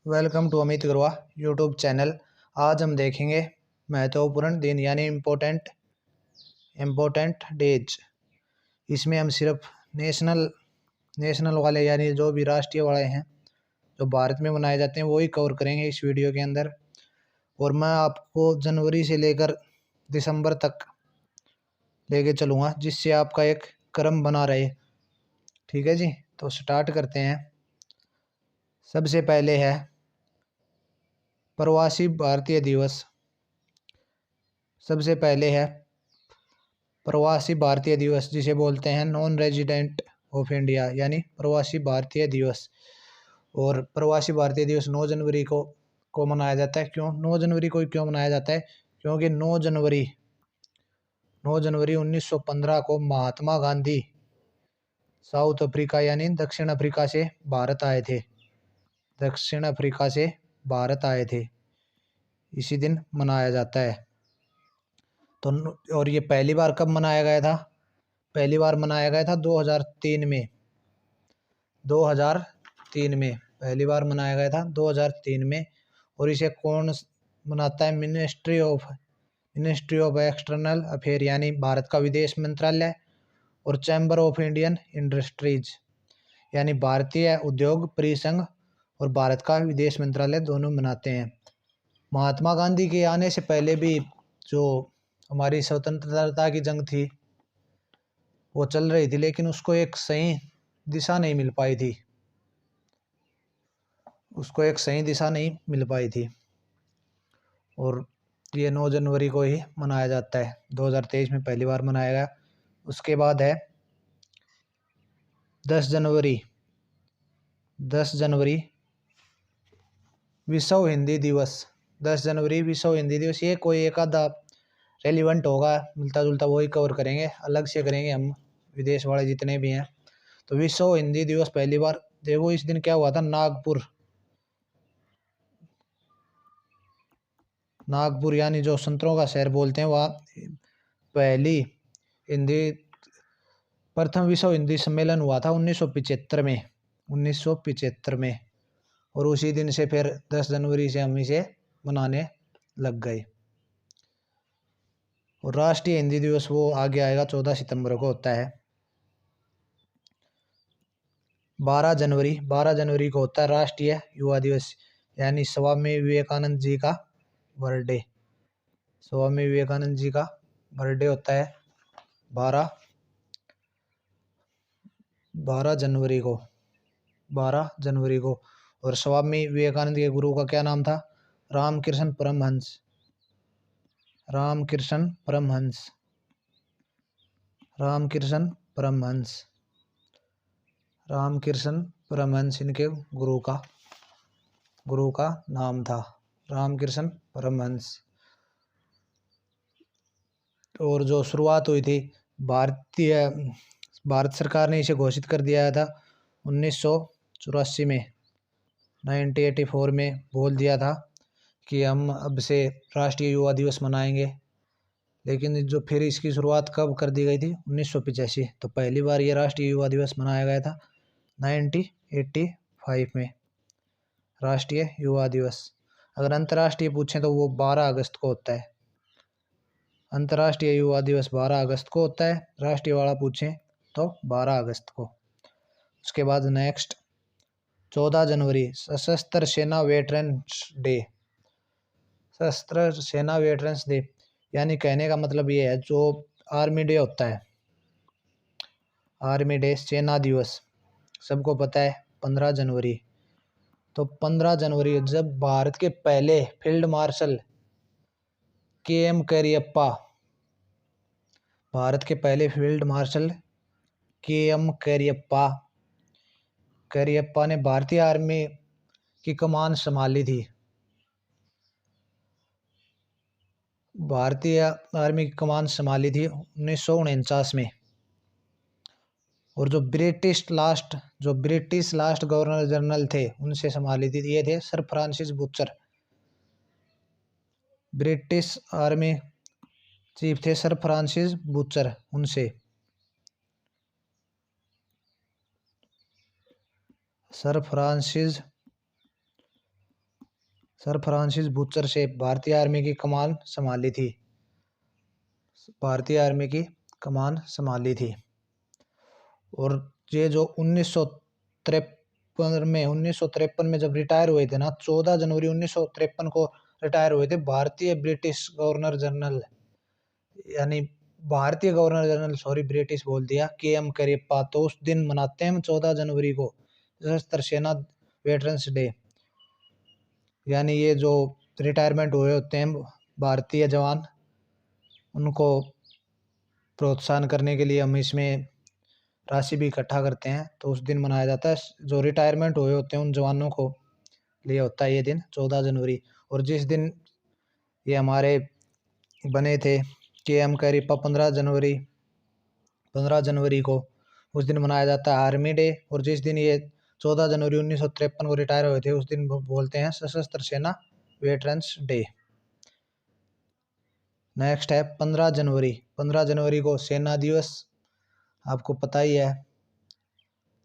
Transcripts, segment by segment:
Welcome to Amit Gurua YouTube channel. आज हम देखेंगे महत्वपूर्ण दिन यानी इम्पोर्टेंट डेज। इसमें हम सिर्फ नेशनल वाले यानी जो भी राष्ट्रीय वाले हैं जो भारत में मनाए जाते हैं वही कवर करेंगे इस वीडियो के अंदर। और मैं आपको जनवरी से लेकर दिसंबर तक लेके चलूँगा जिससे आपका एक क्रम बना रहे। ठीक है जी, तो स्टार्ट करते हैं। सबसे पहले है प्रवासी भारतीय दिवस। सबसे पहले है प्रवासी भारतीय दिवस जिसे बोलते हैं नॉन रेजिडेंट ऑफ इंडिया यानी प्रवासी भारतीय दिवस। और प्रवासी भारतीय दिवस 9 जनवरी को मनाया जाता है। क्यों 9 जनवरी को क्यों मनाया जाता है? क्योंकि 9 जनवरी 1915 को महात्मा गांधी साउथ अफ्रीका यानी दक्षिण अफ्रीका से भारत आए थे। दक्षिण अफ्रीका से भारत आए थे, इसी दिन मनाया जाता है। तो और ये पहली बार कब मनाया गया था? पहली बार मनाया गया था 2003 में। 2003 में पहली बार मनाया गया था 2003 में। और इसे कौन मनाता है? मिनिस्ट्री ऑफ एक्सटर्नल अफेयर यानी भारत का विदेश मंत्रालय और चैम्बर ऑफ इंडियन इंडस्ट्रीज यानी भारतीय उद्योग परिसंघ और भारत का विदेश मंत्रालय दोनों मनाते हैं। महात्मा गांधी के आने से पहले भी जो हमारी स्वतंत्रता की जंग थी वो चल रही थी, लेकिन उसको एक सही दिशा नहीं मिल पाई थी। और ये 9 जनवरी को ही मनाया जाता है। 2023 में पहली बार मनाया गया। उसके बाद है 10 जनवरी विश्व हिंदी दिवस। 10 जनवरी विश्व हिंदी दिवस। ये कोई एक आधा रेलिवेंट होगा, मिलता जुलता, वही कवर करेंगे, अलग से करेंगे हम विदेश वाले जितने भी हैं। तो विश्व हिंदी दिवस पहली बार देखो इस दिन क्या हुआ था। नागपुर यानी जो संतरों का शहर बोलते हैं वहाँ प्रथम विश्व हिंदी सम्मेलन हुआ था 1975 में। और उसी दिन से फिर 10 जनवरी से हम इसे मनाने लग गए। और राष्ट्रीय हिंदी दिवस वो आगे आएगा, 14 सितंबर को होता है। 12 जनवरी को होता है राष्ट्रीय युवा दिवस यानी स्वामी विवेकानंद जी का बर्थडे। स्वामी विवेकानंद जी का बर्थडे होता है 12 जनवरी को। और स्वामी विवेकानंद के गुरु का क्या नाम था? रामकृष्ण परमहंस इनके गुरु का नाम था, रामकृष्ण परमहंस। और जो शुरुआत हुई थी भारत सरकार ने इसे घोषित कर दिया था 1984 में, 1984 में बोल दिया था कि हम अब से राष्ट्रीय युवा दिवस मनाएंगे। लेकिन जो फिर इसकी शुरुआत कब कर दी गई थी? 1985। तो पहली बार ये राष्ट्रीय युवा दिवस मनाया गया था 1985 में, राष्ट्रीय युवा दिवस। अगर अंतर्राष्ट्रीय पूछें तो वो 12 अगस्त को होता है। अंतर्राष्ट्रीय युवा दिवस 12 अगस्त को होता है। राष्ट्रीय वाला पूछें तो 12 अगस्त को। उसके बाद नेक्स्ट 14 जनवरी सशस्त्र सेना वेटरन्स डे। सशस्त्र सेना वेटरन्स डे यानी कहने का मतलब ये है जो आर्मी डे होता है, आर्मी डे, सेना दिवस सबको पता है 15 जनवरी। तो 15 जनवरी जब भारत के पहले field marshal KM. Cariappa, Bharat के पहले फील्ड मार्शल के.एम. करियप्पा ने भारतीय आर्मी की कमान संभाली थी। भारतीय आर्मी की कमान संभाली थी 1949 में। और जो ब्रिटिश लास्ट गवर्नर जनरल थे उनसे संभाली थी, ये थे sir Francis butcher. British army chief थे सर फ्रांसिस बूचर, उनसे sir Francis sir Francis butcher से भारतीय आर्मी की कमान संभाली थी। भारतीय आर्मी की कमान संभाली थी। और ये जो 1953 में जब रिटायर हुए थे ना, 14 जनवरी 1953 को रिटायर हुए थे भारतीय ब्रिटिश गवर्नर जनरल, यानी भारतीय गवर्नर जनरल, सॉरी ब्रिटिश बोल दिया, के.एम. करियप्पा। तो उस दिन मनाते हैं हम 14 जनवरी को सशस्त्र सेना वेटरन्स डे। यानी ये जो रिटायरमेंट हुए होते हैं भारतीय जवान, उनको प्रोत्साहन करने के लिए हम इसमें राशि भी इकट्ठा करते हैं, तो उस दिन मनाया जाता है। जो रिटायरमेंट हुए होते हैं उन जवानों को लिए होता है ये दिन 14 जनवरी। और जिस दिन ये हमारे बने थे के.एम. करियप्पा 15 जनवरी को, उस दिन मनाया जाता है आर्मी डे। और जिस दिन ये 14 जनवरी 1953 को रिटायर हुए थे उस दिन बोलते हैं सशस्त्र सेना वेटरन्स डे। नेक्स्ट है 15 जनवरी। 15 जनवरी को सेना दिवस, आपको पता ही है,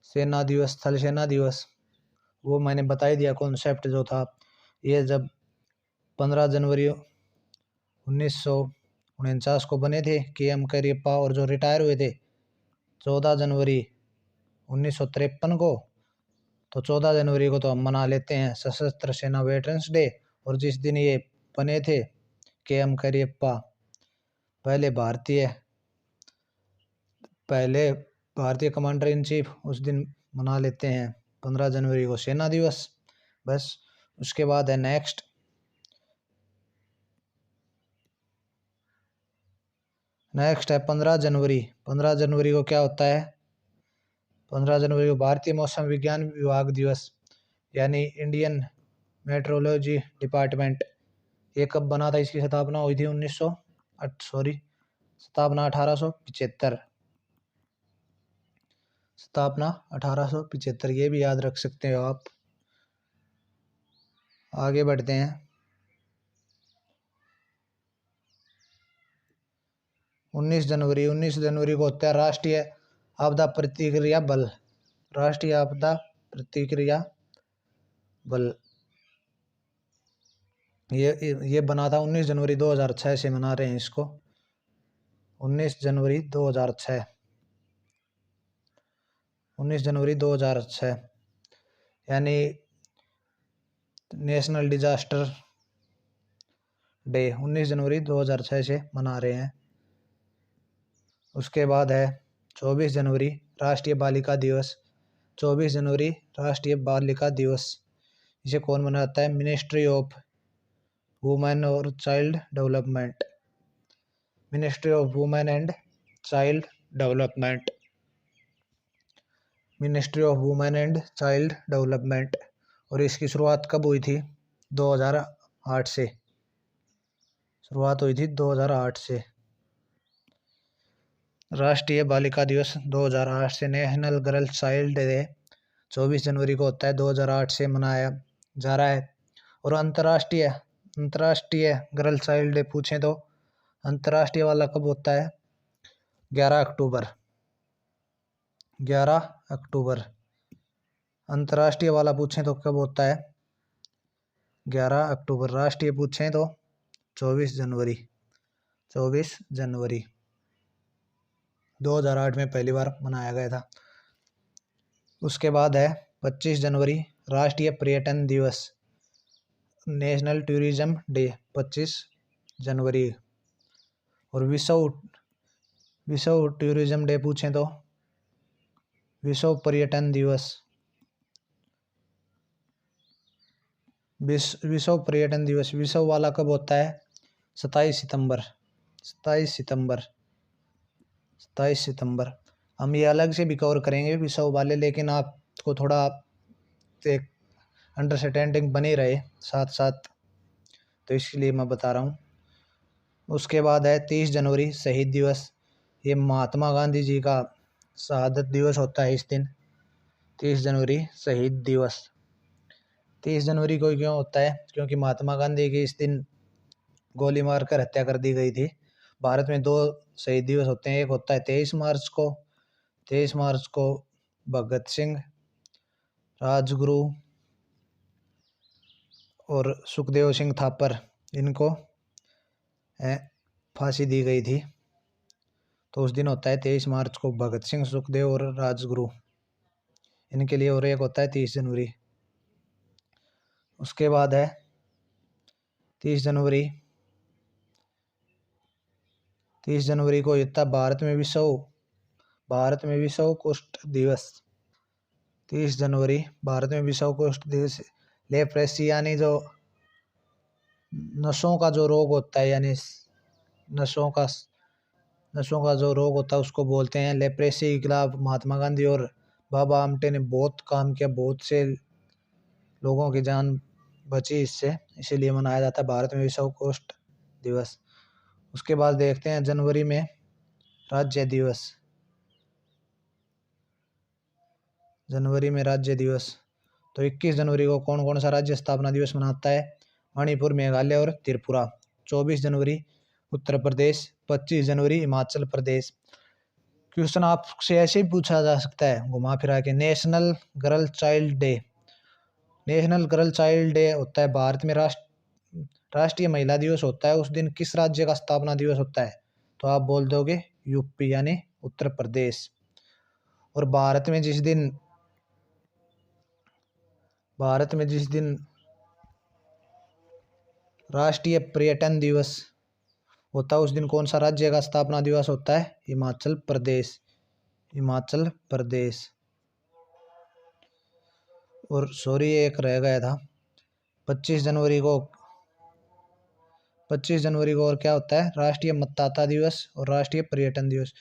सेना दिवस, थल सेना दिवस, वो मैंने बता ही दिया कॉन्सेप्ट जो था। ये जब 15 जनवरी 1949 को बने थे के.एम. करियप्पा, और जो रिटायर हुए थे 14 जनवरी 1953 को, तो 14 जनवरी को तो हम मना लेते हैं सशस्त्र सेना वेटरन्स डे। और जिस दिन ये बने थे के.एम. करियप्पा, पहले भारतीय कमांडर इन चीफ, उस दिन मना लेते हैं 15 जनवरी को सेना दिवस। बस उसके बाद है नेक्स्ट है 15 जनवरी। 15 जनवरी को क्या होता है? 15 जनवरी को भारतीय मौसम विज्ञान विभाग दिवस, यानी इंडियन मेट्रोलॉजी डिपार्टमेंट। ये कब बना था? इसकी स्थापना हुई थी 1875। स्थापना 1875, ये भी याद रख सकते हो आप। आगे बढ़ते हैं। 19 जनवरी को होता है राष्ट्रीय आपदा प्रतिक्रिया बल। राष्ट्रीय आपदा प्रतिक्रिया बल, ये बना था 19 जनवरी 2006 से मना रहे हैं इसको। 19 जनवरी 2006, 19 जनवरी 2006 यानी नेशनल डिजास्टर डे 19 जनवरी 2006 से मना रहे हैं। उसके बाद है 24 जनवरी राष्ट्रीय बालिका दिवस। 24 जनवरी राष्ट्रीय बालिका दिवस, इसे कौन मनाता है? मिनिस्ट्री ऑफ वुमेन और child development. Ministry of women and child development. Ministry of women and child development. और इसकी शुरुआत कब हुई थी? 2008 से शुरुआत हुई थी, 2008 से। राष्ट्रीय बालिका दिवस 2008 से। नेशनल गर्ल चाइल्ड डे 24 जनवरी को होता है, 2008 से मनाया जा रहा है। और अंतर्राष्ट्रीय गर्ल चाइल्ड डे पूछें तो अंतर्राष्ट्रीय वाला कब होता है? 11 अक्टूबर। 11 अक्टूबर अंतर्राष्ट्रीय वाला पूछें तो कब होता है? 11 अक्टूबर। राष्ट्रीय पूछें तो 24 जनवरी। 24 जनवरी 2008 में पहली बार मनाया गया था। उसके बाद है 25 जनवरी राष्ट्रीय पर्यटन दिवस, नेशनल टूरिज्म डे 25 जनवरी। और विश्व टूरिज्म डे पूछें तो विश्व पर्यटन दिवस, विश्व पर्यटन दिवस, विश्व वाला कब होता है? 27 सितंबर। 27 सितंबर। हम ये अलग से भी कवर करेंगे विश्व वाले, लेकिन आपको थोड़ा एक अंडरस्टैंडिंग बनी रहे साथ साथ, तो इसलिए मैं बता रहा हूँ। उसके बाद है 30 जनवरी शहीद दिवस। ये महात्मा गांधी जी का शहादत दिवस होता है इस दिन। 30 जनवरी शहीद दिवस। 30 जनवरी को क्यों होता है? क्योंकि महात्मा गांधी की इस दिन गोली मारकर हत्या कर दी गई थी। भारत में 2 शहीद दिवस होते हैं। एक होता है 23 मार्च को भगत सिंह, राजगुरु और सुखदेव सिंह थापर, इनको फांसी दी गई थी। तो उस दिन होता है 23 मार्च को भगत सिंह, सुखदेव और राजगुरु, इनके लिए। और एक होता है 30 जनवरी। उसके बाद है 30 जनवरी। 30 जनवरी को होता है भारत में विश्व कुष्ठ दिवस। 30 जनवरी भारत में विश्व कुष्ठ दिवस। लेप्रेसी यानी जो नसों का जो रोग होता है, यानी नसों का जो रोग होता है उसको बोलते हैं लेप्रेसी। के खिलाफ महात्मा गांधी और बाबा आमटे ने बहुत काम किया, बहुत से लोगों की जान बची इससे, इसीलिए मनाया जाता है भारत में विश्व कुष्ठ दिवस। उसके बाद देखते हैं जनवरी में राज्य दिवस। जनवरी में राज्य दिवस, तो 21 जनवरी को कौन कौन सा राज्य स्थापना दिवस मनाता है? मणिपुर, मेघालय और त्रिपुरा। 24 जनवरी उत्तर प्रदेश। 25 जनवरी हिमाचल प्रदेश। क्वेश्चन आपसे ऐसे ही पूछा जा सकता है घुमा फिरा के। National girl child day. National girl child day होता है भारत में राष्ट्रीय महिला दिवस होता है। उस दिन किस राज्य का स्थापना दिवस होता है? तो आप बोल दोगे यूपी यानी उत्तर प्रदेश। और भारत में जिस दिन राष्ट्रीय पर्यटन दिवस होता है, उस दिन कौन सा राज्य का स्थापना दिवस होता है? हिमाचल प्रदेश। हिमाचल प्रदेश। और सॉरी एक रह गया था, 25 जनवरी को और क्या होता है? राष्ट्रीय मतदाता दिवस और राष्ट्रीय पर्यटन दिवस।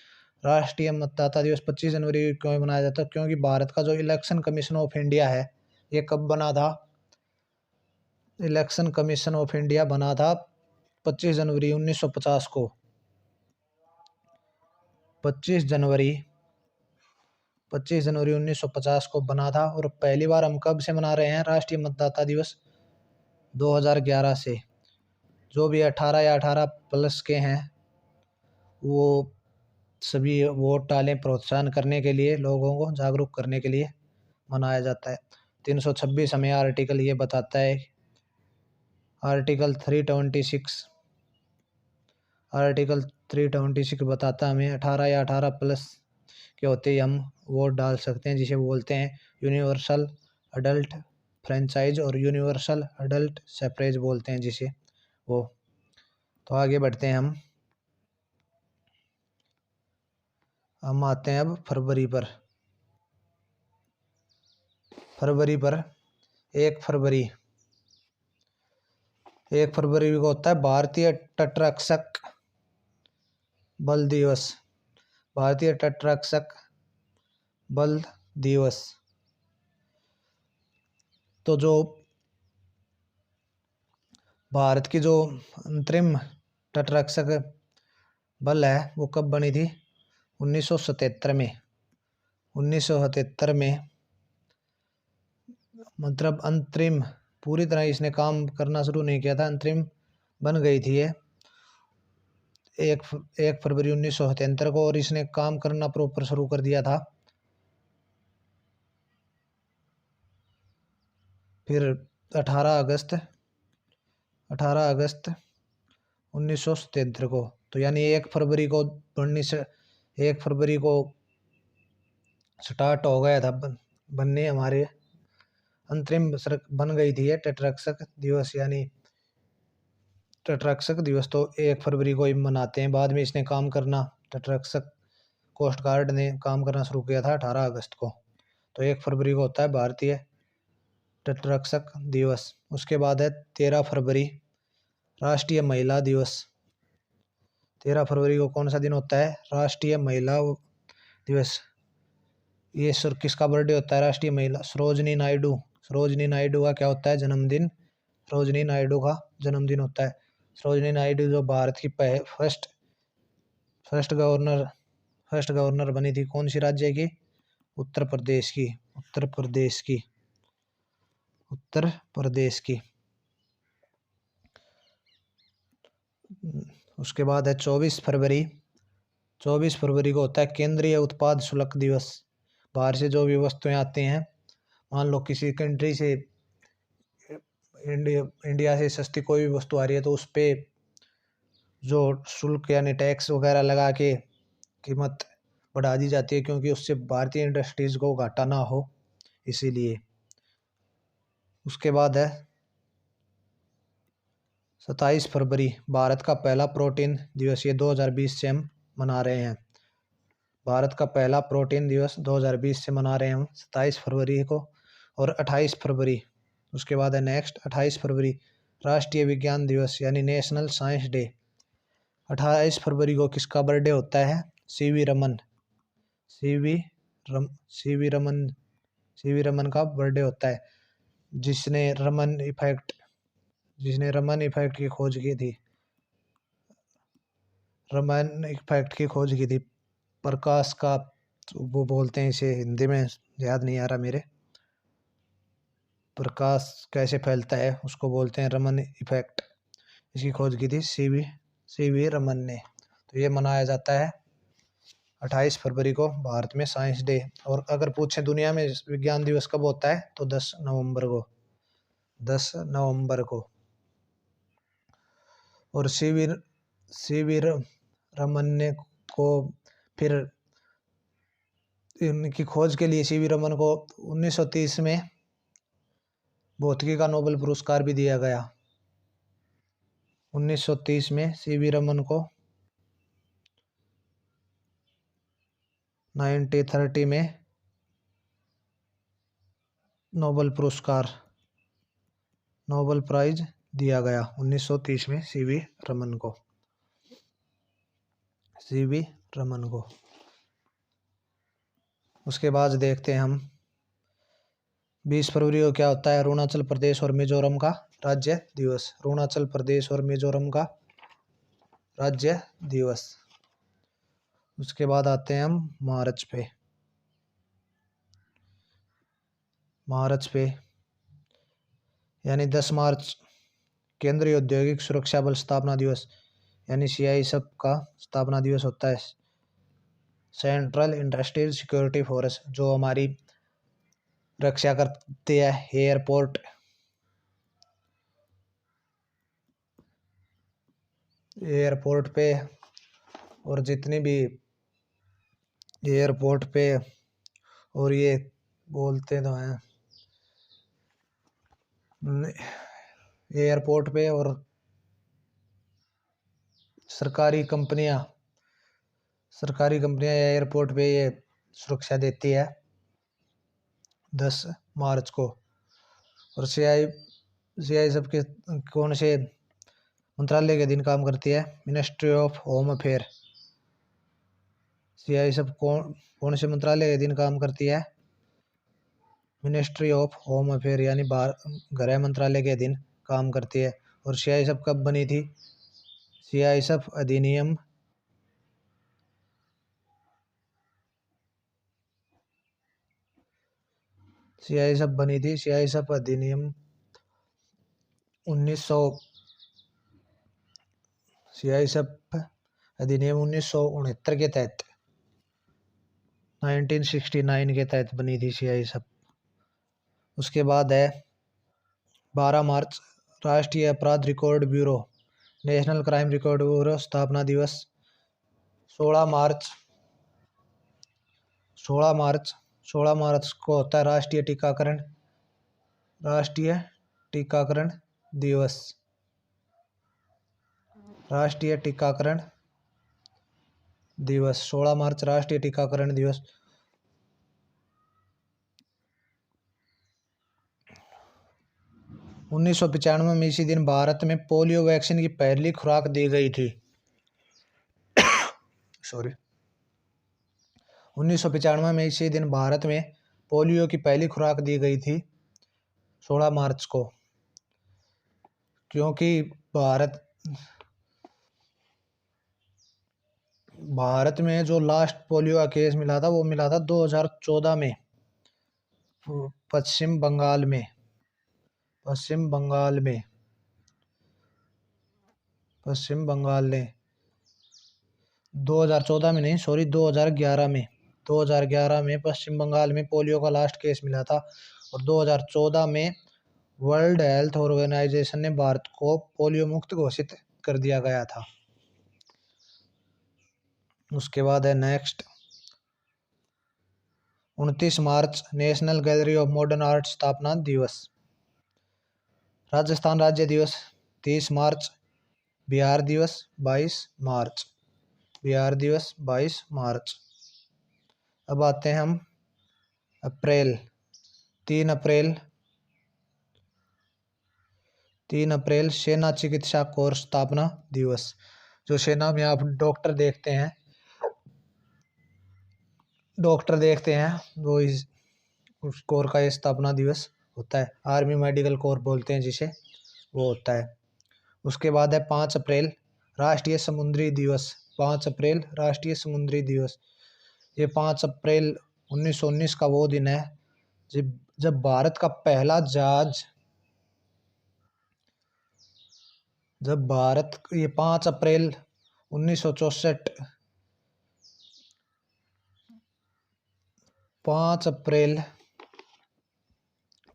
राष्ट्रीय मतदाता दिवस 25 जनवरी को क्यों मनाया जाता है? क्योंकि भारत का जो इलेक्शन कमीशन ऑफ इंडिया है, ये कब बना था? इलेक्शन कमीशन ऑफ इंडिया बना था 25 जनवरी 1950 को। 25 जनवरी 1950 को बना था। और पहली बार हम कब से मना रहे हैं राष्ट्रीय मतदाता दिवस? 2011 से। जो भी 18 या 18 प्लस के हैं वो सभी वोट डालें, प्रोत्साहन करने के लिए, लोगों को जागरूक करने के लिए मनाया जाता है। 326 हमें आर्टिकल ये बताता है। आर्टिकल 326 बताता हमें 18 या 18 प्लस के होते ही हम वोट डाल सकते हैं, जिसे बोलते हैं यूनिवर्सल अडल्ट फ्रेंचाइज और यूनिवर्सल अडल्ट सफरेज बोलते हैं जिसे वो। तो आगे बढ़ते हैं हम आते हैं अब फरवरी पर। 1 फरवरी को होता है भारतीय तटरक्षक बल दिवस। भारतीय तटरक्षक बल दिवस। तो जो भारत की जो अंतरिम तटरक्षक बल है वो कब बनी थी? 1977 में। 1977 में, मतलब अंतरिम, पूरी तरह इसने काम करना शुरू नहीं किया था, अंतरिम बन गई थी ये 1 फरवरी 1977 को। और इसने काम करना प्रॉपर शुरू कर दिया था फिर 18 अगस्त 1977 को। तो यानी 1 फरवरी को स्टार्ट हो गया था बनने, हमारे अंतरिम बन गई थी ये तटरक्षक दिवस। यानी तटरक्षक दिवस तो 1 फरवरी को ही मनाते हैं। बाद में इसने काम करना, तटरक्षक कोस्ट गार्ड ने काम करना शुरू किया था 18 अगस्त को। तो 1 फरवरी को होता है भारतीय तटरक्षक दिवस। उसके बाद है 13 फरवरी राष्ट्रीय महिला दिवस। 13 फरवरी को कौन सा दिन होता है? राष्ट्रीय महिला दिवस। ये किसका बर्थडे होता है? राष्ट्रीय महिला सरोजनी नायडू का क्या होता है? जन्मदिन। सरोजनी नायडू का जन्मदिन होता है। सरोजनी नायडू जो भारत की फर्स्ट गवर्नर बनी थी, कौन सी राज्य की? उत्तर प्रदेश की। उसके बाद है 24 फरवरी को होता है केंद्रीय उत्पाद शुल्क दिवस। बाहर से जो भी वस्तुएं आती हैं, मान लो किसी कंट्री से इंडिया से सस्ती कोई भी वस्तु आ रही है तो उस पे जो शुल्क यानी टैक्स वगैरह लगा के कीमत बढ़ा दी जाती है, क्योंकि उससे भारतीय इंडस्ट्रीज को घाटा ना हो, इसीलिए। उसके बाद है 27 फरवरी, भारत का पहला प्रोटीन दिवस, ये 2020 से हम मना रहे हैं। भारत का पहला प्रोटीन दिवस 2020 से मना रहे हैं हम 27 फरवरी को। और 28 फरवरी, उसके बाद है नेक्स्ट 28 फरवरी, राष्ट्रीय विज्ञान दिवस यानी नेशनल साइंस डे। 28 फरवरी को किसका बर्थडे होता है? सीवी रमन। सीवी रमन का बर्थडे होता है, जिसने रमन इफेक्ट की खोज की थी। रमन इफेक्ट की खोज की थी। प्रकाश का वो बोलते हैं इसे, हिंदी में याद नहीं आ रहा मेरे। प्रकाश कैसे फैलता है उसको बोलते हैं रमन इफेक्ट। इसकी खोज की थी सीवी रमन ने। तो ये मनाया जाता है 28 फरवरी को भारत में साइंस डे। और अगर पूछे दुनिया में विज्ञान दिवस कब होता है तो 10 नवंबर को। 10 नवंबर को। और सीवी रमन ने को फिर इनकी खोज के लिए सीवी रमन को 1930 में भौतिकी का नोबेल पुरस्कार भी दिया गया। 1930 में सीवी रमन को 1930 में नोबेल प्राइज दिया गया 1930 में सीवी रमन को। उसके बाद देखते हैं हम 20 फरवरी को क्या होता है? अरुणाचल प्रदेश और मिजोरम का राज्य दिवस। अरुणाचल प्रदेश और मिजोरम का राज्य दिवस। उसके बाद आते हैं हम मार्च पे यानी 10 मार्च, केंद्रीय औद्योगिक सुरक्षा बल स्थापना दिवस यानी CISF का स्थापना दिवस होता है। सेंट्रल इंडस्ट्रियल सिक्योरिटी फोर्स, जो हमारी रक्षा करती है एयरपोर्ट पे, और जितनी भी एयरपोर्ट पे, और ये बोलते तो हैं एयरपोर्ट पे और सरकारी कंपनियां या एयरपोर्ट पे ये सुरक्षा देती है 10 मार्च को। और CISF के कौन से मंत्रालय के दिन काम करती है? Ministry of home affair. CISF कौन से मंत्रालय के दिन काम करती है? मिनिस्ट्री ऑफ होम अफेयर यानी गृह मंत्रालय के दिन काम करती है। और CISF कब बनी थी? CISF अधिनियम 1969 के तहत 1969 के तहत बनी थी CISF। उसके बाद है 12 मार्च, राष्ट्रीय अपराध record bureau, national crime record bureau स्थापना दिवस। 16 मार्च को होता है राष्ट्रीय टीकाकरण दिवस। राष्ट्रीय टीकाकरण दिवस 16 मार्च, राष्ट्रीय टीकाकरण दिवस। 1995 में इसी दिन भारत में पोलियो वैक्सीन की पहली खुराक दी गई थी। 1995 में इसी दिन भारत में पोलियो की पहली खुराक दी गई थी 16 मार्च को, क्योंकि भारत में जो लास्ट पोलियो का केस मिला था वो मिला था 2014 में पश्चिम बंगाल में 2014 में नहीं, 2011 में पश्चिम बंगाल में पोलियो का लास्ट केस मिला था। और 2014 में वर्ल्ड हेल्थ ऑर्गेनाइजेशन ने भारत को पोलियो मुक्त घोषित कर दिया गया था। उसके बाद है next 29 March national gallery of modern art स्थापना दिवस। राजस्थान राज्य दिवस 30 मार्च। बिहार दिवस 22 मार्च। बिहार दिवस 22 मार्च। अब आते हैं हम अप्रैल 3 अप्रैल सेना चिकित्सा कोर स्थापना दिवस। जो सेना में आप डॉक्टर देखते हैं वो इस उस कोर का स्थापना दिवस होता है। आर्मी मेडिकल कोर बोलते हैं जिसे, वो होता है। उसके बाद है 5 अप्रैल राष्ट्रीय समुद्री दिवस। 5 अप्रैल राष्ट्रीय समुद्री दिवस। ये 5 अप्रैल 1919 का वो दिन है जब भारत का पहला जहाज ये 5 अप्रैल 1964 5 अप्रैल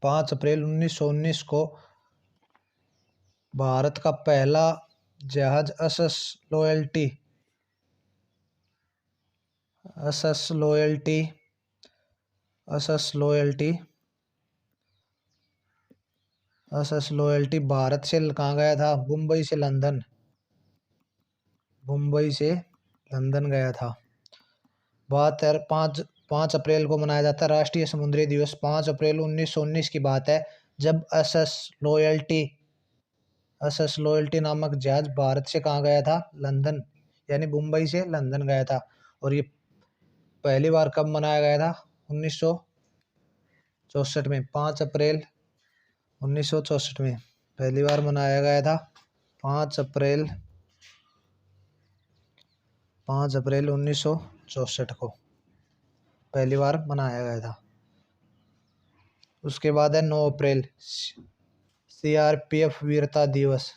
1919 को भारत का पहला जहाज एसएस लॉयल्टी भारत से कहाँ गया था? मुंबई से लंदन गया था। बात है 5 अप्रैल को मनाया जाता है राष्ट्रीय समुद्री दिवस। 5 अप्रैल 1919 की बात है जब एसएस लॉयल्टी नामक जहाज भारत से कहाँ गया था? लंदन, यानी मुंबई से लंदन गया था। और ये पहली बार कब मनाया गया था? 1964 में। 5 अप्रैल 1964 में पहली बार मनाया गया था। 5 अप्रैल 1964 को पहली बार मनाया गया था। उसके बाद है 9 अप्रैल सीआरपीएफ वीरता दिवस।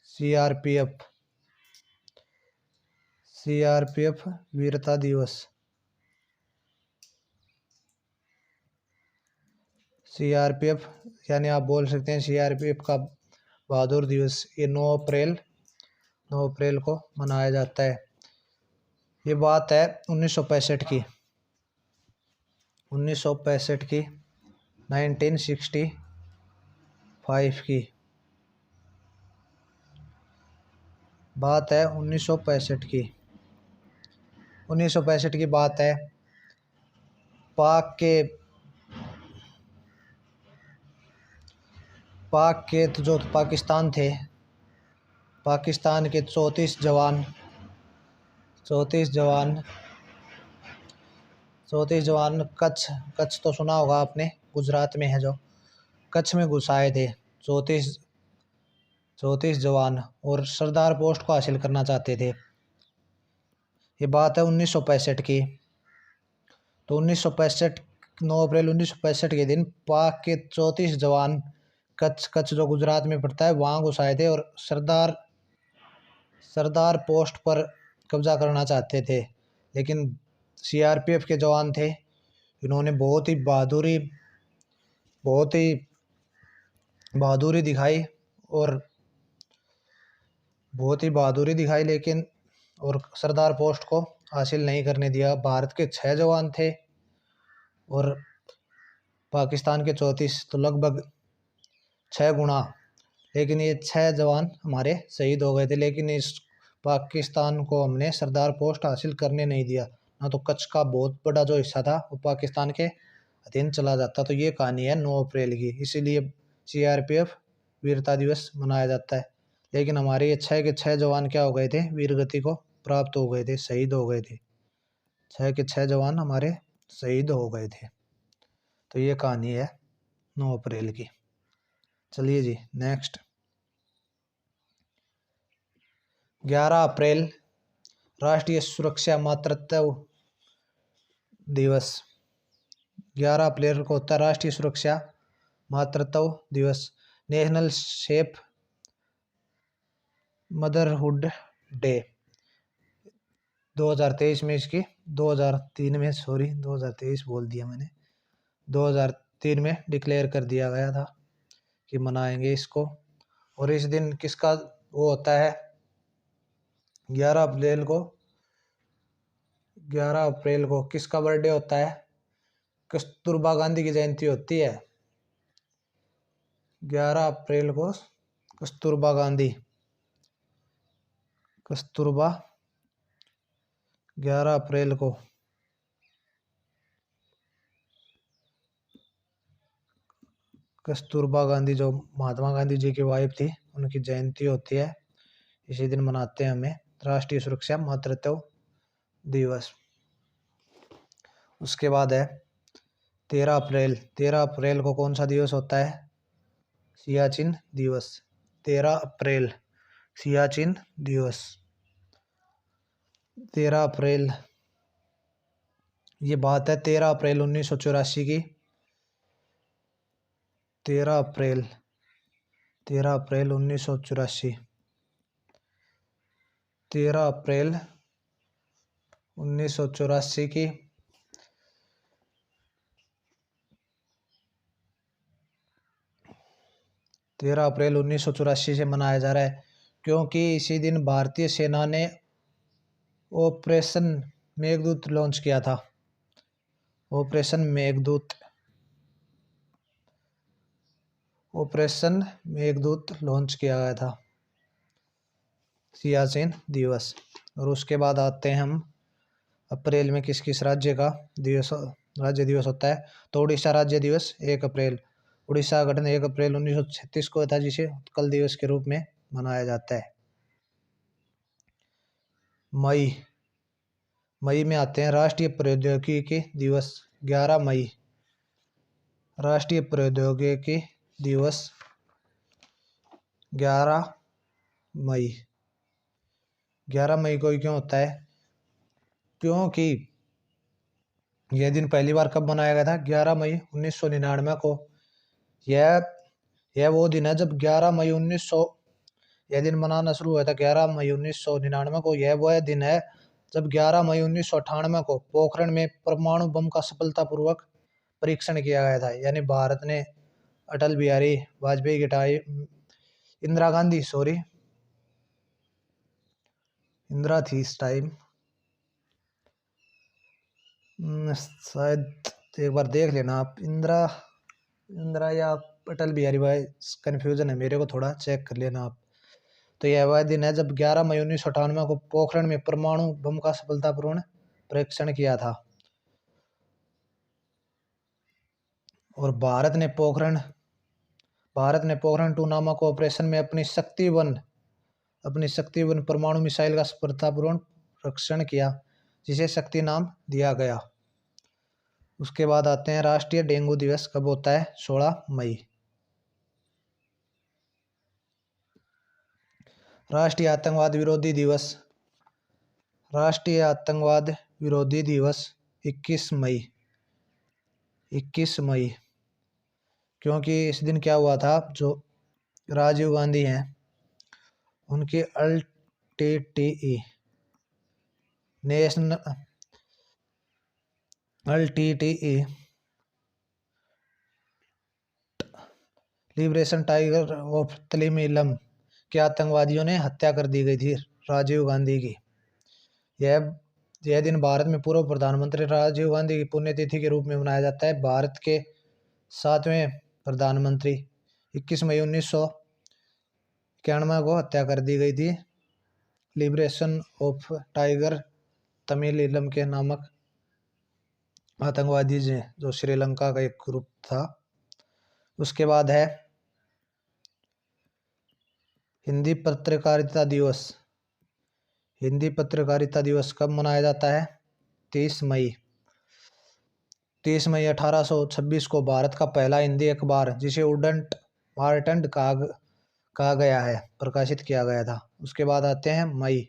सीआरपीएफ वीरता दिवस। सीआरपीएफ यानी आप बोल सकते हैं सीआरपीएफ का बहादुर दिवस। ये 9 अप्रैल को मनाया जाता है। ये बात है 1965 की 1965 की बात है। 1965 की बात है। पाक के जो पाकिस्तान थे, पाकिस्तान के 34 जवान कच्छ तो सुना होगा आपने, गुजरात में है जो, कच्छ में घुस आए थे 34 जवान और सरदार पोस्ट को हासिल करना चाहते थे। ये बात है 1965 की। तो 1965 9 अप्रैल 1965 के दिन पाक के 34 जवान कच्छ जो गुजरात में पड़ता है वहाँ घुस आए थे और सरदार पोस्ट पर कब्जा करना चाहते थे। लेकिन सीआरपीएफ के जवान थे, इन्होंने बहुत ही बहादुरी दिखाई लेकिन और सरदार पोस्ट को हासिल नहीं करने दिया। भारत के 6 जवान थे और पाकिस्तान के 34, तो लगभग 6 गुना। लेकिन ये 6 जवान हमारे शहीद हो गए थे। लेकिन इस पाकिस्तान को हमने सरदार पोस्ट हासिल करने नहीं दिया, ना तो कच्छ का बहुत बड़ा जो हिस्सा था वो पाकिस्तान के अधीन चला जाता। तो ये कहानी है 9 अप्रैल की, इसीलिए सीआरपीएफ वीरता दिवस मनाया जाता है। लेकिन हमारे ये 6 के 6 जवान क्या हो गए थे? वीर गति को प्राप्त हो गए थे, शहीद हो गए थे। 6 के 6 जवान हमारे शहीद हो गए थे। तो ये कहानी है 9 अप्रैल की। चलिए जी नेक्स्ट 11 अप्रैल राष्ट्रीय सुरक्षा मातृत्व दिवस। 11 अप्रैल को होता है राष्ट्रीय सुरक्षा मातृत्व दिवस, नेशनल सेफ मदरहुड डे। 2023 में इसकी 2023 बोल दिया मैंने। 2003 में डिक्लेयर कर दिया गया था कि मनाएंगे इसको। और इस दिन किसका वो होता है, 11 अप्रैल को, 11 अप्रैल को किसका बर्थडे होता है, कस्तूरबा गांधी की जयंती होती है। 11 अप्रैल को कस्तूरबा गांधी, कस्तूरबा 11 अप्रैल को कस्तूरबा गांधी जो महात्मा गांधी जी की वाइफ थी, उनकी जयंती होती है। इसी दिन मनाते हैं हमें राष्ट्रीय सुरक्षा मातृत्व दिवस। उसके बाद है 13 अप्रैल। 13 अप्रैल को कौन सा दिवस होता है, सियाचिन दिवस। 13 अप्रैल सियाचिन दिवस। 13 अप्रैल, ये बात है 13 अप्रैल 1984 की। 13 अप्रैल 13 अप्रैल 1984, 13 अप्रैल 1984 की। तेरह अप्रैल 1984 से मनाया जा रहा है क्योंकि इसी दिन भारतीय सेना ने ऑपरेशन मेघदूत लॉन्च किया था। Operation Meghdoot, operation Meghdoot launch किया गया था, सियाचिन दिवस। और उसके बाद आते हैं हम अप्रैल में किस किस राज्य का दिवस, राज्य दिवस होता है। तो उड़ीसा राज्य दिवस 1 अप्रैल। उड़ीसा का गठन 1 अप्रैल 1936 को था, जिसे उत्कल दिवस के रूप में मनाया जाता है। मई, मई में आते हैं राष्ट्रीय प्रौद्योगिकी दिवस 11 मई। राष्ट्रीय प्रौद्योगिकी दिवस 11 मई। 11 मई को क्यों होता है, क्योंकि यह दिन पहली बार कब मनाया गया था, 11 मई 1999 को। यह वो दिन है जब 11 मई 1900 यह दिन मनाना शुरू हुआ था 11 मई 1999 को। यह वह दिन है जब 11 मई 1998 को पोखरण में परमाणु बम का सफलतापूर्वक परीक्षण किया गया था। यानी भारत ने अटल बिहारी वाजपेयी के टाइम, इंदिरा गांधी, सॉरी इंदिरा थी इस टाइम, शायद एक बार देख लेना आप, इंदिरा या अटल बिहारी भाई, कन्फ्यूजन है मेरे को, थोड़ा चेक कर लेना आप। तो यह वह दिन है जब 11 मई 1998 को पोखरण में परमाणु बम का सफलतापूर्ण परीक्षण किया था। और भारत ने पोखरण 2 नामक ऑपरेशन में अपनी शक्ति 1 परमाणु मिसाइल का सफलतापूर्ण परीक्षण किया, जिसे शक्ति नाम दिया गया। उसके बाद आते हैं राष्ट्रीय डेंगू दिवस कब होता है, 16 मई। राष्ट्रीय आतंकवाद विरोधी दिवस, राष्ट्रीय आतंकवाद विरोधी दिवस 21 मई। 21 मई, क्योंकि इस दिन क्या हुआ था, जो राजीव गांधी हैं उनकी LTTE लिबरेशन टाइगर ऑफ तमिलम के आतंकवादियों ने हत्या कर दी गई थी राजीव गांधी की। यह दिन भारत में पूर्व प्रधानमंत्री राजीव गांधी की पुण्यतिथि के रूप में मनाया जाता है। भारत के 7वें प्रधानमंत्री 21 मई 1991 को हत्या कर दी गई थी। लिबरेशन ऑफ टाइगर तमिलम के नामक आतंकवादी जो श्रीलंका का एक ग्रुप था। उसके बाद है हिंदी पत्रकारिता दिवस। हिंदी पत्रकारिता दिवस कब मनाया जाता है, 30 मई। 30 मई 1826 को भारत का पहला हिंदी अखबार, जिसे उडंट मार्टंड कहा गया है, प्रकाशित किया गया था। उसके बाद आते हैं मई।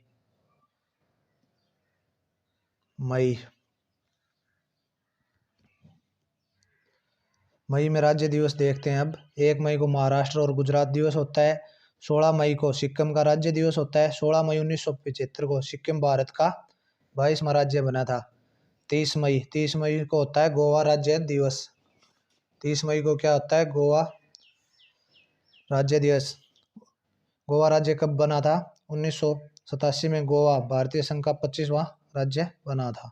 मई में राज्य दिवस देखते हैं अब। 1 मई को महाराष्ट्र और गुजरात दिवस होता है। 16 मई को सिक्किम का राज्य दिवस होता है। 16 मई 1975 को सिक्किम भारत का 22वां राज्य बना था। 30 मई को होता है गोवा राज्य दिवस। 30 मई को क्या होता है, गोवा राज्य दिवस। गोवा राज्य कब बना था, 1987 में गोवा भारतीय संघ का 25वां राज्य बना था।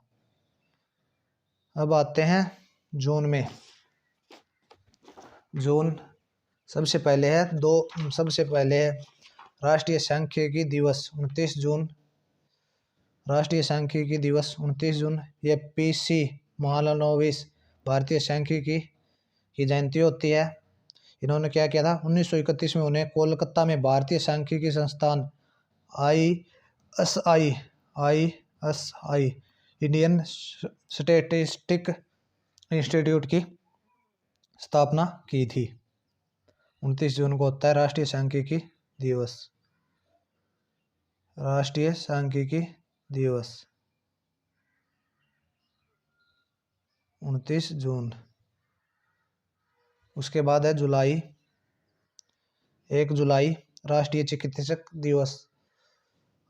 अब आते हैं जून में। जून सबसे पहले है राष्ट्रीय सांख्यिकी दिवस 29 जून। राष्ट्रीय सांख्यिकी दिवस 29 जून, ये PC महालनोबिस भारतीय सांख्यिकी की जयंती होती है। इन्होंने क्या किया था, 1931 में उन्हें कोलकाता में भारतीय सांख्यिकी संस्थान ISI इंडियन स्टैटिस्टिक इंस्टीट्यूट की स्थापना की थी। 29 जून को होता है राष्ट्रीय सांख्यिकी दिवस। राष्ट्रीय सांख्यिकी दिवस 29 जून। उसके बाद है जुलाई, 1 जुलाई राष्ट्रीय चिकित्सक दिवस।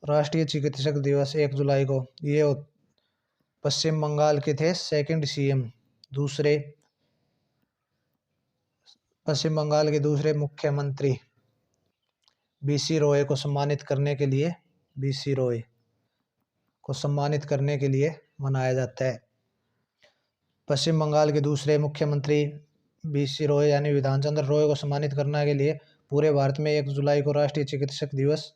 राष्ट्रीय चिकित्सक दिवस 1 जुलाई को, ये पश्चिम बंगाल के थे सेकंड CM, पश्चिम बंगाल के दूसरे मुख्यमंत्री BC रॉय को सम्मानित करने के लिए, BC रॉय को सम्मानित करने के लिए मनाया जाता है। पश्चिम बंगाल के दूसरे मुख्यमंत्री BC रॉय यानी विधान चंद्र रॉय को सम्मानित करने के लिए पूरे भारत में 1 जुलाई को राष्ट्रीय चिकित्सक दिवस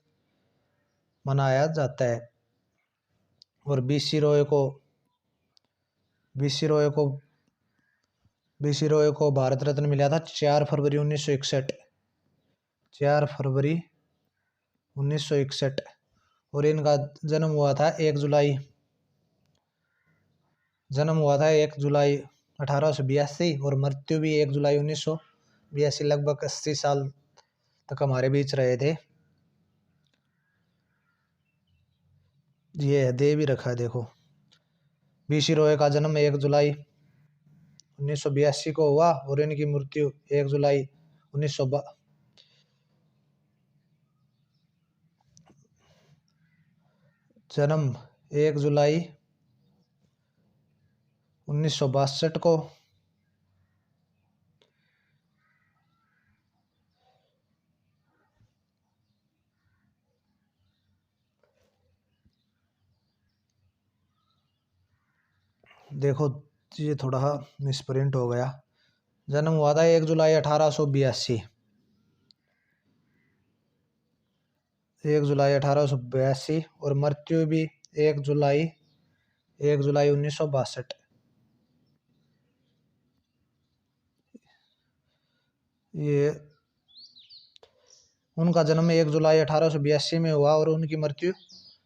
मनाया जाता है। और BC रॉय को भारत रत्न मिला था 4 फरवरी 1961, 4 फरवरी 1961। और इनका जन्म हुआ था 1 जुलाई 1882 और मृत्यु भी 1 जुलाई 1982। लगभग 80 साल तक हमारे बीच रहे थे। ये दे भी रखा है देखो। BC रॉय का जन्म 1 जुलाई 1982 को हुआ और इनकी मृत्यु 1 जुलाई 1962 जन्म 1 जुलाई 1962 को। देखो ये थोड़ा मिसप्रिंट हो गया। जन्म हुआ था 1 जुलाई 1882, 1 जुलाई 1882 और मृत्यु भी 1 जुलाई 1962। ये उनका जन्म 1 जुलाई 1882 में हुआ और उनकी मृत्यु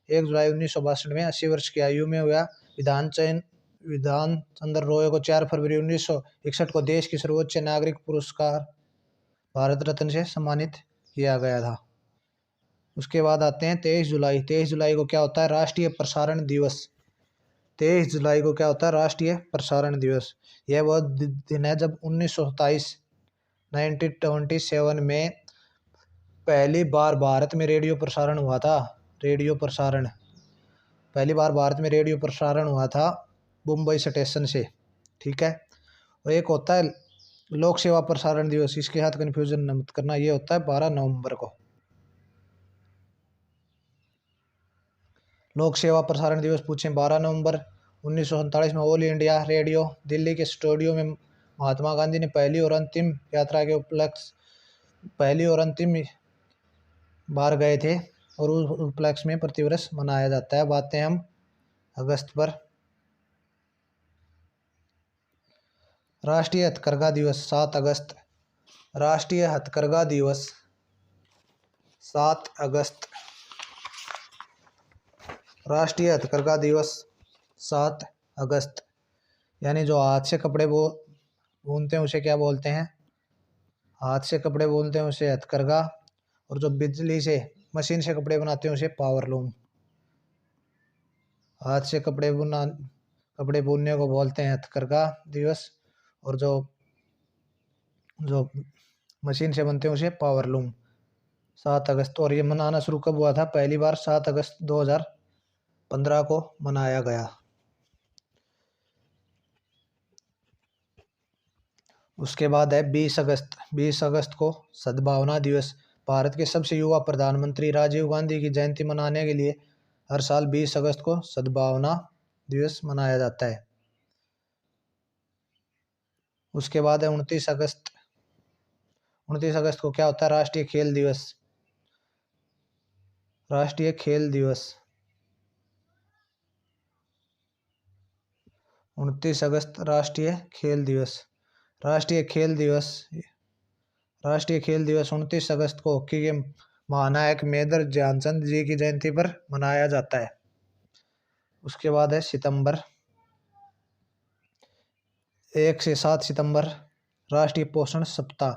1 जुलाई 1962 में 80 वर्ष की आयु में हुआ। विधान चंद्र रॉय को 4 फरवरी 1961 को देश की सर्वोच्च नागरिक पुरस्कार भारत रत्न से सम्मानित किया गया था। उसके बाद आते हैं 23 जुलाई। 23 जुलाई को क्या होता है, राष्ट्रीय प्रसारण दिवस। 23 जुलाई को क्या होता है, राष्ट्रीय प्रसारण दिवस। यह वह दिन है जब 1927 में पहली बार भारत में रेडियो प्रसारण हुआ था। पहली बार भारत में रेडियो प्रसारण हुआ था मुंबई स्टेशन से, ठीक है। और एक होता है लोक सेवा प्रसारण दिवस, इसके साथ कन्फ्यूजन मत करना, ये होता है 12 नवंबर को। लोक सेवा प्रसारण दिवस पूछें 12 नवंबर 1947 में ऑल इंडिया रेडियो दिल्ली के स्टूडियो में महात्मा गांधी ने पहली और अंतिम बार गए थे और उस उपलक्ष्य में प्रतिवर्ष मनाया जाता है। बातें हम अगस्त पर। राष्ट्रीय हथकरघा दिवस 7 अगस्त। राष्ट्रीय हथकरघा दिवस 7 अगस्त। राष्ट्रीय हथकरघा दिवस 7 अगस्त। यानी जो हाथ से कपड़े बुनते हैं उसे क्या बोलते हैं, हाथ से कपड़े बुनते हैं उसे हथकरघा, और जो बिजली से मशीन से कपड़े बनाते हैं उसे पावरलूम। हाथ से कपड़े बुनने को बोलते हैं हथकरघा दिवस, और जो मशीन से बनते हैं उसे पावरलूम। 7 अगस्त। और ये मनाना शुरू कब हुआ था, पहली बार 7 अगस्त 2015 को मनाया गया। उसके बाद है 20 अगस्त। 20 अगस्त को सद्भावना दिवस। भारत के सबसे युवा प्रधानमंत्री राजीव गांधी की जयंती मनाने के लिए हर साल 20 अगस्त को सद्भावना दिवस मनाया जाता है। उसके बाद है 29 अगस्त। 29 अगस्त को क्या होता है? राष्ट्रीय खेल दिवस। राष्ट्रीय खेल दिवस। 29 अगस्त राष्ट्रीय खेल दिवस। राष्ट्रीय खेल दिवस। राष्ट्रीय खेल दिवस 29 अगस्त को हॉकी के महानायक मेजर ध्यानचंद जी की जयंती पर मनाया जाता है। उसके बाद है सितंबर। 1 से 7 सितंबर राष्ट्रीय पोषण सप्ताह,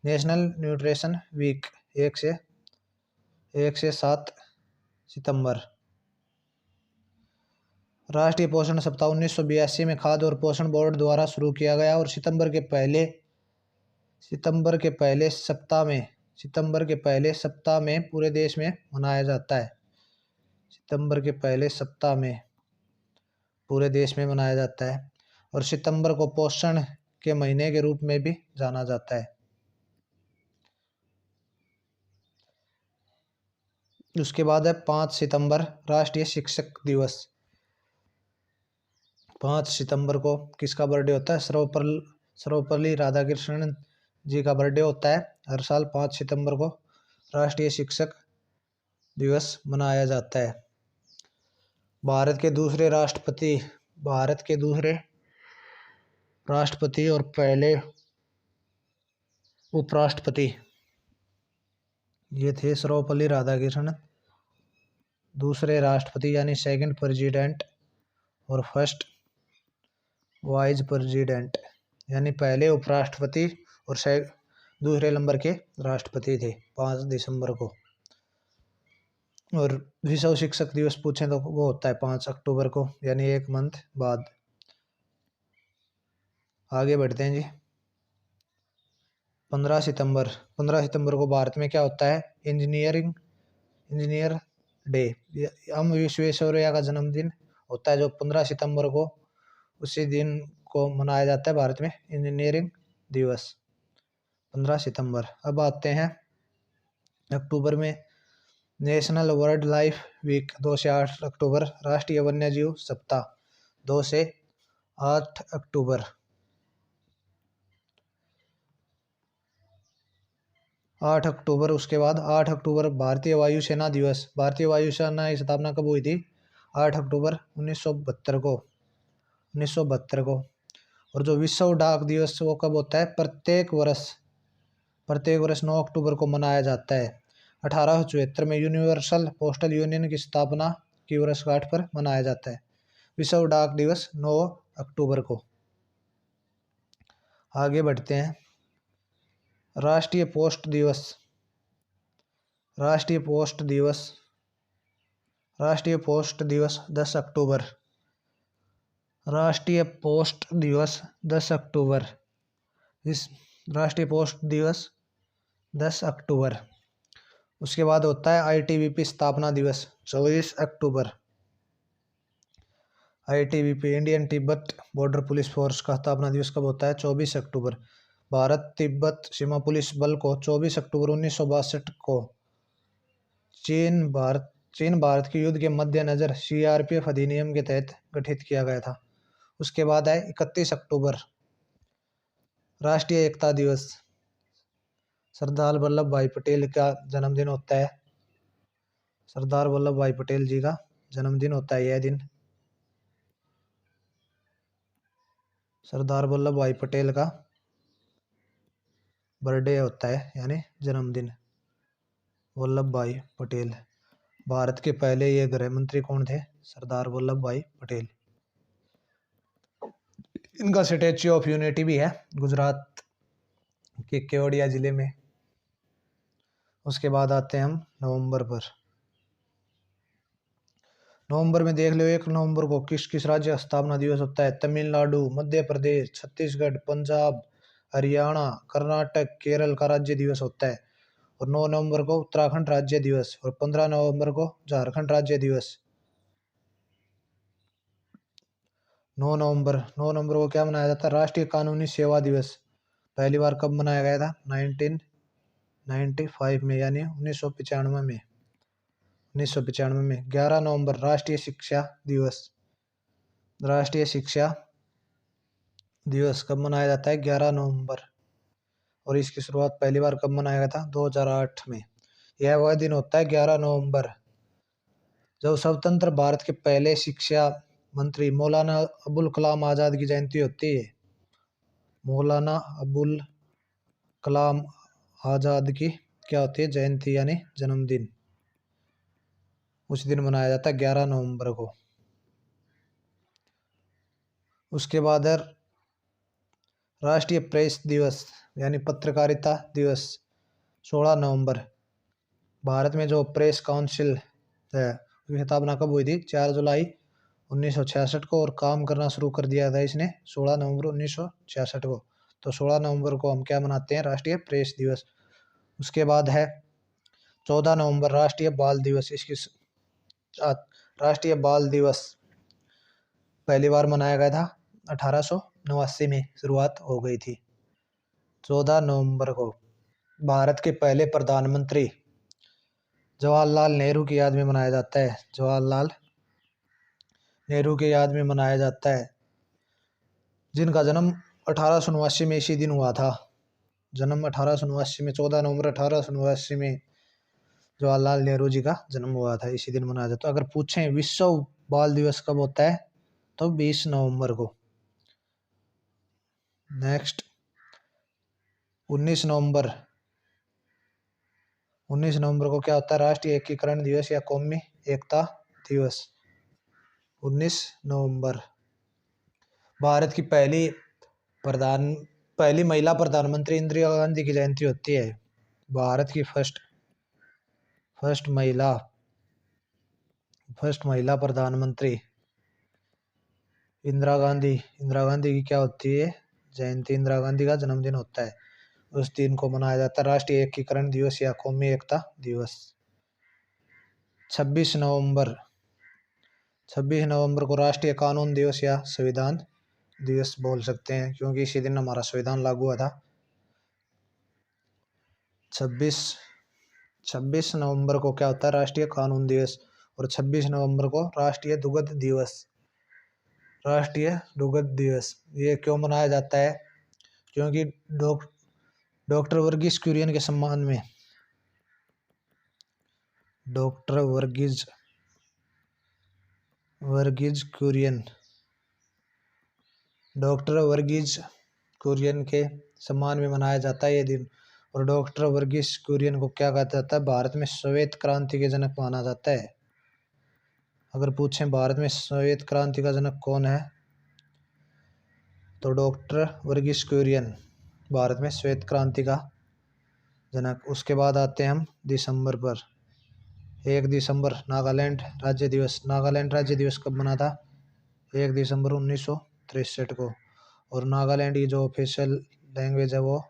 नेशनल न्यूट्रिशन वीक। 1 से 7 सितंबर राष्ट्रीय पोषण सप्ताह 1982 में खाद्य और पोषण बोर्ड द्वारा शुरू किया गया और सितंबर के पहले सप्ताह में पूरे देश में मनाया जाता है। सितंबर के पहले सप्ताह में पूरे देश में मनाया जाता है और सितंबर को पोषण के महीने के रूप में भी जाना जाता है। उसके बाद है 5 सितंबर राष्ट्रीय शिक्षक दिवस। 5 सितंबर को किसका बर्थडे होता है? सर्वपल्ली राधाकृष्णन जी का बर्थडे होता है। हर साल 5 सितंबर को राष्ट्रीय शिक्षक दिवस मनाया जाता है। भारत के दूसरे राष्ट्रपति और पहले उपराष्ट्रपति ये थे सर्वपल्ली राधाकृष्णन। दूसरे राष्ट्रपति यानी सेकंड प्रेसिडेंट और फर्स्ट वाइस प्रेसिडेंट यानी पहले उपराष्ट्रपति और दूसरे नंबर के राष्ट्रपति थे 5 दिसंबर को। और विश्व शिक्षक दिवस पूछें तो वो होता है 5 अक्टूबर को, यानी 1 मंथ बाद। आगे बढ़ते हैं जी। 15 सितंबर को भारत में क्या होता है? Engineer day. हम विश्वेश्वरैया का जन्मदिन होता है जो 15 सितंबर को, उसी दिन को मनाया जाता है भारत में इंजीनियरिंग दिवस 15 सितंबर। अब आते हैं अक्टूबर में। नेशनल वाइल्ड लाइफ वीक 2 से 8 अक्टूबर। राष्ट्रीय वन्यजीव सप्ताह 2 से 8 अक्टूबर। 8 अक्टूबर। उसके बाद 8 अक्टूबर भारतीय वायुसेना दिवस। भारतीय वायुसेना की स्थापना कब हुई थी? 8 अक्टूबर 1972 को। और जो विश्व डाक दिवस वो कब होता है? प्रत्येक वर्ष 9 अक्टूबर को मनाया जाता है। 1874 में यूनिवर्सल पोस्टल यूनियन की स्थापना की वर्षगांठ पर मनाया जाता है विश्व डाक दिवस 9 अक्टूबर को। आगे बढ़ते हैं। राष्ट्रीय पोस्ट दिवस। राष्ट्रीय पोस्ट दिवस 10 अक्टूबर। राष्ट्रीय पोस्ट दिवस 10 अक्टूबर। इस राष्ट्रीय पोस्ट दिवस 10 अक्टूबर। उसके बाद होता है आईटीबीपी स्थापना दिवस 24 अक्टूबर। ITBP Indian Tibet border police force का स्थापना दिवस कब होता है? 24 अक्टूबर। भारत तिब्बत सीमा पुलिस बल को 24 अक्टूबर 1962 को चीन भारत के युद्ध के मद्देनजर सीआरपीएफ अधिनियम के तहत गठित किया गया था। उसके बाद है 31 अक्टूबर राष्ट्रीय एकता दिवस। सरदार वल्लभ भाई पटेल का जन्मदिन होता है। सरदार वल्लभ भाई पटेल जी का जन्मदिन होता है यह दिन। सरदार वल्लभ भाई पटेल का बर्थडे होता है यानी जन्मदिन। वल्लभ भाई पटेल भारत के पहले ये गृह मंत्री कौन थे? सरदार वल्लभ भाई पटेल। इनका स्टैच्यू ऑफ यूनिटी भी है गुजरात के केवड़िया जिले में। उसके बाद आते हैं हम नवंबर पर। नवंबर में देख लो 1 नवंबर को किस राज्य स्थापना दिवस होता है? तमिलनाडु, मध्य प्रदेश, छत्तीसगढ़, पंजाब, हरियाणा, कर्नाटक, केरल का राज्य दिवस होता है। और 9 नवंबर को उत्तराखंड राज्य दिवस और 15 नवंबर को झारखंड राज्य दिवस। 9 नवंबर को क्या मनाया जाता है? राष्ट्रीय कानूनी सेवा दिवस। पहली बार कब मनाया गया था? 1995 में, यानी 1995 में। 1995 में 11 नवंबर राष्ट्रीय शिक्षा दिवस। राष्ट्रीय शिक्षा दिवस कब मनाया जाता है? 11 नवंबर। और इसकी शुरुआत पहली बार कब मनाया गया था? 2008 में। यह वह दिन होता है 11 नवंबर जब स्वतंत्र भारत के पहले शिक्षा मंत्री मौलाना अबुल कलाम आज़ाद की जयंती होती है। मौलाना अबुल कलाम आज़ाद की क्या होती है? जयंती, यानी जन्मदिन। उस दिन मनाया जाता है 11 नवंबर को। उसके बाद है राष्ट्रीय प्रेस दिवस यानी पत्रकारिता दिवस, 16 नवंबर। भारत में जो प्रेस काउंसिल है उसकी स्थापना कब हुई थी? 4 जुलाई 1966 को, और काम करना शुरू कर दिया था इसने 16 नवंबर 1966 को। तो 16 नवंबर को हम क्या मनाते हैं? राष्ट्रीय प्रेस दिवस। उसके बाद है 14 नवंबर राष्ट्रीय बाल दिवस। राष्ट्रीय बाल दिवस पहली बार मनाया गया था 1889 में, शुरुआत हो गई थी। 14 नवंबर को भारत के पहले प्रधानमंत्री जवाहरलाल नेहरू की याद में मनाया जाता है। जवाहरलाल नेहरू की याद में मनाया जाता है, जिनका जन्म 1879 में इसी दिन हुआ था। जन्म 1879 में, 14 नवंबर 1879 में जवाहरलाल नेहरू जी का जन्म हुआ था, इसी दिन मनाया जाता है। अगर पूछें विश्व बाल दिवस कब होता है, तो 20 नवंबर को। नेक्स्ट 19 नवंबर। 19 नवंबर को क्या होता है? राष्ट्रीय एकीकरण दिवस या कौमी एकता दिवस। 19 नवंबर भारत की पहली महिला प्रधानमंत्री इंदिरा गांधी की जयंती होती है। भारत की फर्स्ट महिला प्रधानमंत्री इंदिरा गांधी की क्या होती है? जयंती। इंदिरा गांधी का जन्मदिन होता है, उस दिन को मनाया जाता है राष्ट्रीय एकीकरण दिवस या कौमी एकता दिवस। 26 नवंबर को राष्ट्रीय कानून दिवस या संविधान दिवस बोल सकते हैं, क्योंकि इसी दिन हमारा संविधान लागू हुआ था। 26 नवंबर को क्या होता है? राष्ट्रीय कानून दिवस। और 26 नवंबर को राष्ट्रीय दुग्ध दिवस। राष्ट्रीय दुग्ध दिवस ये क्यों मनाया जाता है? क्योंकि डॉक्टर वर्गीज कुरियन के सम्मान में, डॉक्टर वर्गीज कुरियन के सम्मान में मनाया जाता है ये दिन। और डॉक्टर वर्गीज कुरियन को क्या कहा जाता है? भारत में श्वेत क्रांति के जनक माना जाता है। अगर पूछें भारत में श्वेत क्रांति का जनक कौन है, तो डॉक्टर वर्गीज कुरियन भारत में श्वेत क्रांति का जनक। उसके बाद आते हैं हम दिसंबर पर। 1 दिसंबर नागालैंड राज्य दिवस। नागालैंड राज्य दिवस कब बना था? 1 दिसंबर 1963 को। और नागालैंड की जो ऑफिशियल लैंग्वेज है वो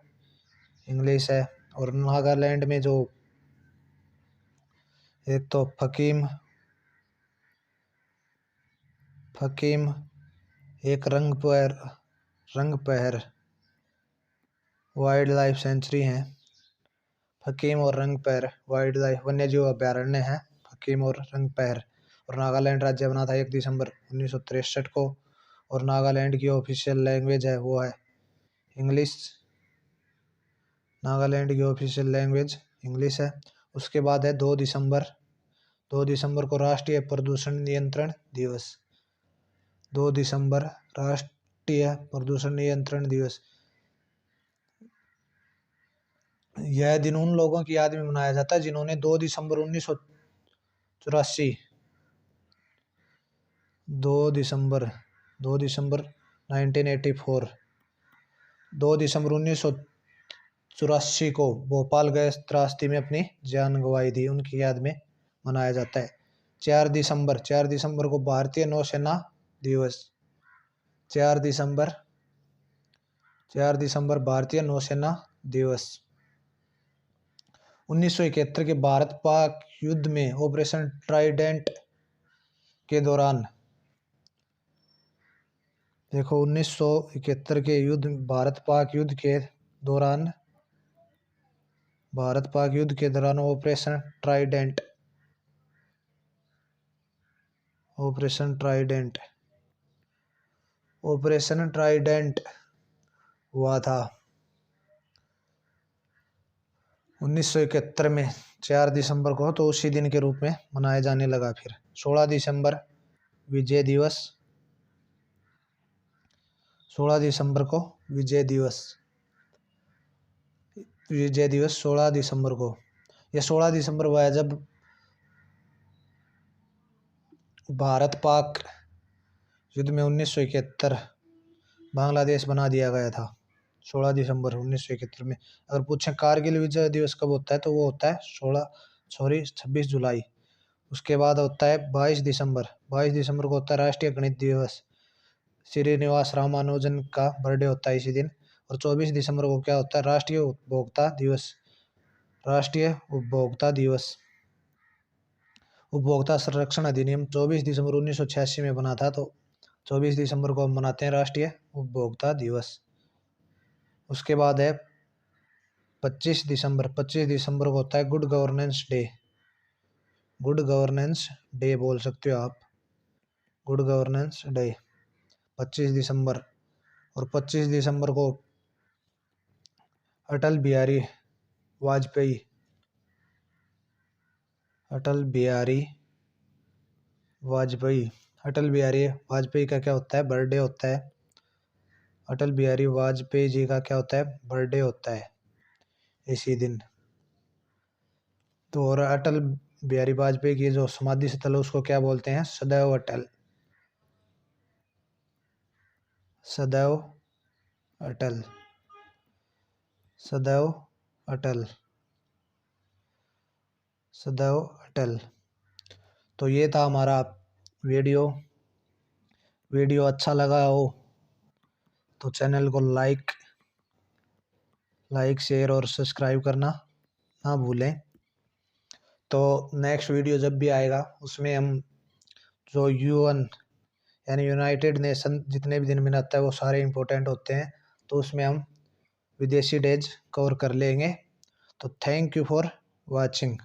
इंग्लिश है। और नागालैंड में जो एक तो फकीम एक रंगपहर वाइल्ड लाइफ सेंचुरी है। फकीम और रंगपहर वाइल्ड लाइफ वन्यजीव अभ्यारण्य है, फकीम और रंगपहर। और नागालैंड राज्य बना था 1 दिसंबर 1963 को। और नागालैंड की ऑफिशियल लैंग्वेज है वो है इंग्लिश। नागालैंड की ऑफिशियल लैंग्वेज इंग्लिश है। उसके बाद है 2 दिसंबर। 2 दिसंबर को राष्ट्रीय प्रदूषण नियंत्रण दिवस। 2 दिसंबर राष्ट्रीय प्रदूषण नियंत्रण दिवस। यह दिन उन लोगों की याद में मनाया जाता है जिन्होंने 2 दिसंबर 1984 2 दिसंबर 1984 2 दिसंबर 1984 को भोपाल गैस त्रासदी में अपनी जान गंवाई थी, उनकी याद में मनाया जाता है। 4 दिसंबर को भारतीय नौसेना दिवस। 4 दिसंबर भारतीय नौसेना दिवस। 1971 के भारत पाक युद्ध में ऑपरेशन ट्राइडेंट के दौरान, देखो 1971 के युद्ध, भारत पाक युद्ध के दौरान भारत पाक युद्ध के दौरान ऑपरेशन ट्राइडेंट हुआ था 1971 में 4 दिसंबर को, तो उसी दिन के रूप में मनाया जाने लगा। फिर 16 दिसंबर विजय दिवस, 16 दिसंबर को विजय दिवस 16 दिसंबर को। यह 16 दिसंबर हुआ है जब भारत पाक युद्ध में 1971 बांग्लादेश बना दिया गया था 16 दिसंबर 1971 में। अगर पूछें कारगिल विजय दिवस कब होता है, तो वो होता है 26 जुलाई। उसके बाद होता है 22 दिसंबर को होता है राष्ट्रीय गणित दिवस, श्रीनिवास रामानुजन का बर्थडे होता है इसी दिन। और 24 दिसंबर को क्या होता है, राष्ट्रीय उपभोक्ता संरक्षण अधिनियम 24 दिसंबर 1986 में बना था, तो 24 दिसंबर को हम मनाते हैं राष्ट्रीय उपभोक्ता दिवस। उसके बाद है 25 दिसंबर को होता है गुड गवर्नेंस डे बोल सकते हो आप, गुड गवर्नेंस डे 25 दिसंबर। और 25 दिसंबर को अटल बिहारी वाजपेयी का क्या होता है, बर्थडे होता है। अटल बिहारी वाजपेयी जी का क्या होता है, बर्थडे होता है इसी दिन। तो और अटल बिहारी वाजपेयी की जो समाधि स्थल है उसको क्या बोलते हैं, सदैव अटल। तो ये था हमारा वीडियो अच्छा लगा हो तो चैनल को लाइक शेयर और सब्सक्राइब करना ना भूलें। तो नेक्स्ट वीडियो जब भी आएगा उसमें हम जो UN यानी यूनाइटेड नेशन जितने भी दिन मनाता है वो सारे इम्पोर्टेंट होते हैं, तो उसमें हम विदेशी डेज कवर कर लेंगे। तो थैंक यू फॉर वॉचिंग।